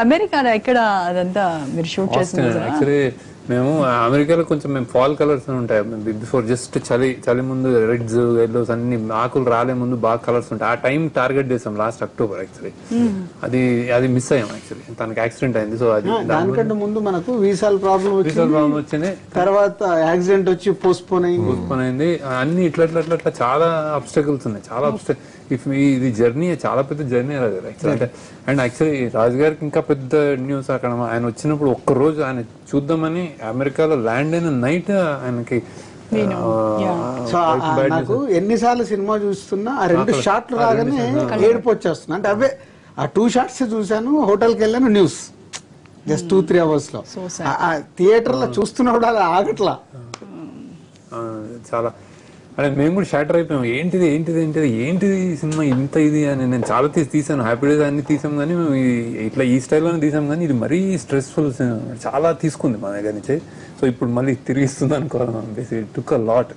అమెరికాలో ఎక్కడ అదంతా మీరు షూట్ చేసిన యాక్చువల్లీ మేము అమెరికాలో కొంచెం మేము ఫాల్ కలర్స్ ఉంటాయి బిఫోర్ జస్ట్ చలి ముందు రెడ్స్ ఎల్లోస్ అన్ని ఆకులు రాలే ముందు బాగా కలర్స్ ఉంటాయి. ఆ టైం టార్గెట్ చేసాం లాస్ట్ అక్టోబర్. యాక్చువల్లీ అది మిస్ అయ్యాం. యాక్చువల్లీ తనకి యాక్సిడెంట్ అయింది. సో అది దానికంటే ముందు మనకు వీసాల ప్రాబ్లం వచ్చింది. తర్వాత యాక్సిడెంట్ వచ్చి పోస్ట్పోన్ అయింది. అన్ని ఇట్లా చాలా అబ్స్టకల్స్ ఉన్నాయి. చాలా ఇది జర్నీ చాలా పెద్ద జర్నీ యాక్చువల్లీ. అండ్ యాక్చువల్లీ రాజు గారికి ఇంకా పెద్ద న్యూస్ అక్కడ ఆయన వచ్చినప్పుడు ఒక్కరోజు ఆయన చూద్దామని అమెరికాలో ల్యాండ్ అయిన నైట్ ఆయనకి నాకు ఎన్నిసార్లు సినిమా చూస్తున్నా ఆ 2 షాట్లు రాగానే ఏడుపు వచ్చేస్తున్నా. అంటే అవే ఆ 2 షాట్స్ చూసాను. హోటల్కి వెళ్ళాను, న్యూస్ జస్ట్ 2-3 hours లో. థియేటర్ లో చూస్తున్నప్పుడు అది ఆగట్లా. చాలా అంటే మేము కూడా షాటర్ అయిపోయాం. ఏంటిది సినిమా ఇంత ఇది అని. నేను చాలా తీసాను, హ్యాపీ డేస్ అన్ని తీసాం, కానీ మేము ఇట్లా ఈ స్టైల్లోనే తీసాం, కానీ ఇది మరీ స్ట్రెస్ఫుల్ చాలా తీసుకుంది మా దగ్గర నుంచి. సో ఇప్పుడు మళ్ళీ తిరిగిస్తుంది అనుకోవాలి. టుక్ అ లాట్.